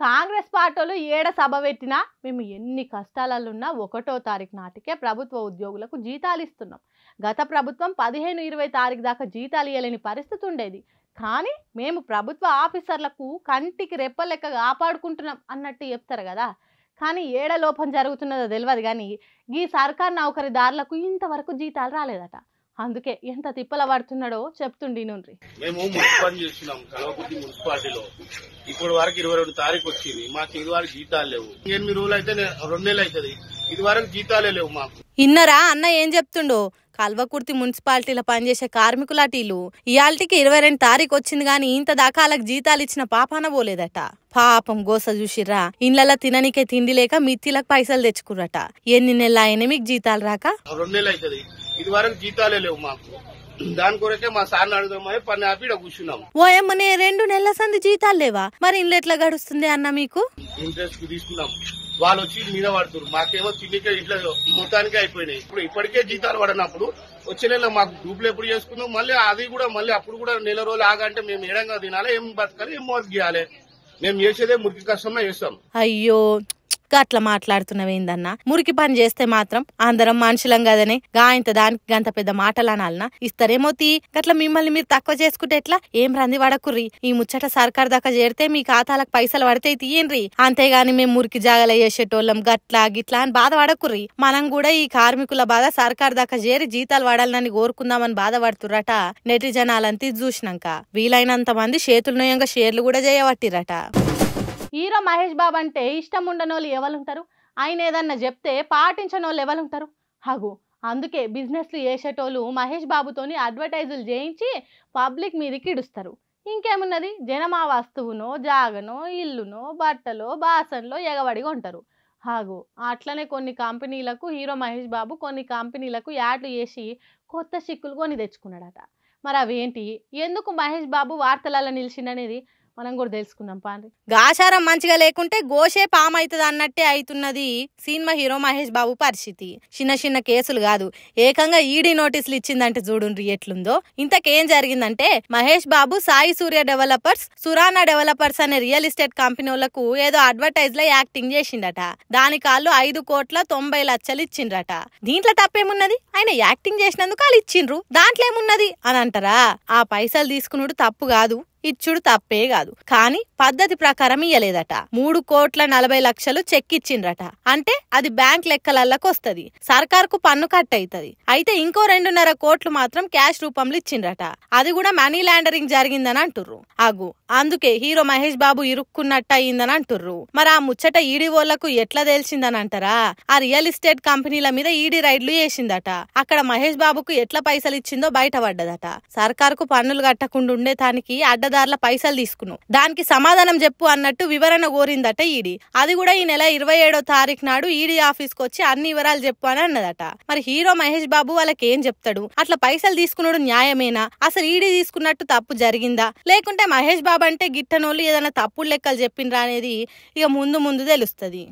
కాంగ్రెస్ పార్టీలు ఏడ సభ పెట్టినా మేము ఎన్ని కష్టాలలో ఉన్నా 1వ తారీఖు నాటికే ప్రభుత్వ ఉద్యోగులకు జీతాలు ఇస్తున్నాం. గత ప్రభుత్వం 15-20 తారీఖు దాకా జీతాలు ఇవ్వలేని పరిస్థితి ఉండేది. కానీ మేము ప్రభుత్వ ఆఫీసర్లకు కంటికి రెప్పలెక్క కాపాడుకుంటున్నాం అన్నట్టు చెప్తారు కదా. కానీ ఏడ లోపం జరుగుతున్నదో తెలియదు. కానీ ఈ సర్కార్ నౌకరీదారులకు ఇంతవరకు జీతాలు రాలేదట. అందుకే ఎంత తిప్పల పడుతున్నాడో చెప్తుండి నుండి. మేము మున్సిపల్ చేసినాం కలవకుర్తి మున్సిపాలిటీలో. ఇప్పుడు వరకు 22 తారీఖు వచ్చింది. మాకు ఇది వరకు జీతాలు లేవు. 8 రోజులు అయితే 2 నెలలు అవుతుంది. ఇది వరకు జీతాలే లేవు మాకు. ఇన్నరా అన్న ఏం చెప్తుండో. కల్వకుర్తి మున్సిపాలిటీలో పనిచేసే కార్మికుల టీలు ఇయాల్టికి 22 తారీఖు వచ్చింది గాని ఇంత దాకా వాళ్ళకి జీతాలు ఇచ్చిన పాపాన పోలేదట. పాపం గోస చూసిర్రా. ఇండ్లలో తిననికే తిండి లేక మిత్తిలకు పైసలు తెచ్చుకుర్రట. ఎన్ని నెలలు అయినా మీకు జీతాలు రాక? 2 నెలలు అవుతుంది. ఇది వరకు జీతాలే లేవు మాకు. దాని కొరకే మా సార్ని అడుగుదామని పని ఆపి కూర్చున్నాం. ఓయమ్మనే 2 నెలల సంది జీతాలు లేవా? మరి ఇండ్లు ఎట్లా గడుస్తుంది అన్న మీకు? ఇంట్రెస్ట్ తీసుకున్నాం. వాళ్ళు వచ్చి మీద పడుతున్నారు. మాకేమో తిండికే ఇట్లా మొత్తానికే అయిపోయినాయి. ఇప్పటికే జీతాలు పడినప్పుడు వచ్చే నెల మాకు గ్రూపులు ఎప్పుడు చేసుకున్నాం. మళ్ళీ అది కూడా మళ్ళీ అప్పుడు కూడా నెల రోజులు ఆగంటే మేము ఏడంగా తినాలి, ఏం బతకాలి, ఏం మోస గీయాలి. మేము చేసేదే మురికి కష్టమే చేస్తాం. అయ్యో అట్లా మాట్లాడుతున్నవేందన్నా? మురికి పని చేస్తే మాత్రం అందరం మనుషులం కదనే. గాయంత దానికి గంత పెద్ద మాటలు అనాలనా? ఇస్తారేమో తీ. గట్లా మిమ్మల్ని మీరు తక్కువ చేసుకుంటే ఎట్లా? ఏం రంది వడకుర్రి. ఈ ముచ్చట సర్కార్ దాకా చేరితే మీ ఖాతాలకు పైసలు పడితే తీయండ్రి. అంతేగాని మేము మురికి జాగల చేసేటోళ్ళం గట్లా గిట్లా అని బాధ పడకుర్రి. మనం కూడా ఈ కార్మికుల బాధ సర్కార్ దాకా చేరి జీతాలు వాడాలని కోరుకుందామని బాధపడుతుర్రట. నెటి జనాలంతా చూసినాక వీలైనంత మంది చేతులు నోయంగా షేర్లు కూడా చేయబట్టిరట. హీరో మహేష్ బాబు అంటే ఇష్టం ఉండనోళ్ళు ఎవరుంటారు? ఆయన ఏదన్నా చెప్తే పాటించనోళ్ళు ఎవరుంటారు? హగు అందుకే బిజినెస్లు చేసేటోళ్ళు మహేష్ బాబుతోని అడ్వర్టైజులు చేయించి పబ్లిక్ మీదకి ఇడుస్తారు. ఇంకేమున్నది, జనం ఆ వస్తువునో జాగనో ఇల్లునో బట్టలో బాసన్లో ఎగబడిగా ఉంటారు. హగు అట్లనే కొన్ని కంపెనీలకు హీరో మహేష్ బాబు కొన్ని కంపెనీలకు యాడ్లు చేసి కొత్త చిక్కులు కొని తెచ్చుకున్నాడట. మరి అవేంటి, ఎందుకు మహేష్ బాబు వార్తలలో నిలిచిండనేది మనం కూడా తెలుసుకుందాం పాండ్రి. గాచారం మంచిగా లేకుంటే గోషే పామైతుంది అన్నట్టే అవుతున్నది సినిమా హీరో మహేష్ బాబు పరిస్థితి. చిన్న చిన్న కేసులు కాదు, ఏకంగా ఈడీ నోటీసులు ఇచ్చిందంటే చూడుండ్రి ఎట్లుందో. ఇంతకేం జరిగిందంటే మహేష్ బాబు సాయి సూర్య డెవలపర్స్, సురానా డెవలపర్స్ అనే రియల్ ఎస్టేట్ కంపెనీ వాళ్ళకు ఏదో అడ్వర్టైజ్ లో యాక్టింగ్ చేసిండట. దానికి వాళ్ళు 5,90,00,000 ఇచ్చిండ్రట. దీంట్లో తప్పేమున్నది? ఆయన యాక్టింగ్ చేసినందుకు వాళ్ళు ఇచ్చిండ్రు, దాంట్లో ఏమున్నది అని అంటారా? ఆ పైసలు తీసుకున్నాడు తప్పు కాదు, ఇచ్చుడు తప్పే కాదు. కానీ పద్ధతి ప్రకారం ఇయ్యలేదట. 3,40,00,000 చెక్ ఇచ్చిండ్రట. అంటే అది బ్యాంక్ లెక్కలకి వస్తది, సర్కార్కు పన్ను కట్ అవుతుంది. అయితే ఇంకో 2.5 కోట్లు మాత్రం క్యాష్ రూపంలో ఇచ్చిండ్రట. అది కూడా మనీ లాండరింగ్ జరిగిందని అంటుర్రు. అగు అందుకే హీరో మహేష్ బాబు ఇరుక్కున్నట్టు అయ్యిందని అంటుర్రు. మరి ఆ ముచ్చట ఈడీ వాళ్ళకు ఎట్లా తెలిసిందని అంటారా? ఆ రియల్ ఎస్టేట్ కంపెనీల మీద ఈడీ రైడ్లు చేసిందట. అక్కడ మహేష్ బాబుకు ఎట్లా పైసలు ఇచ్చిందో బయటపడ్డదట. సర్కార్కు పన్నులు కట్టకుండా ఉండేదానికి అడ్డదారుల పైసలు తీసుకున్నావు, దానికి సమాధానం చెప్పు అన్నట్టు వివరణ కోరిందట ఈడీ. అది కూడా ఈ నెల 27వ తారీఖు నాడు ఈడీ ఆఫీస్కి వచ్చి అన్ని వివరాలు చెప్పు అని అన్నదట. మరి హీరో మహేష్ బాబు వాళ్ళకి ఏం చెప్తాడు? అట్లా పైసలు తీసుకున్నాడు న్యాయమేనా? అసలు ఈడీ తీసుకున్నట్టు తప్పు జరిగిందా? లేకుంటే మహేష్ బాబు అంటే గిట్టనోళ్ళు ఏదైనా తప్పుడు లెక్కలు చెప్పిండ్రా అనేది ఇక ముందు తెలుస్తుంది.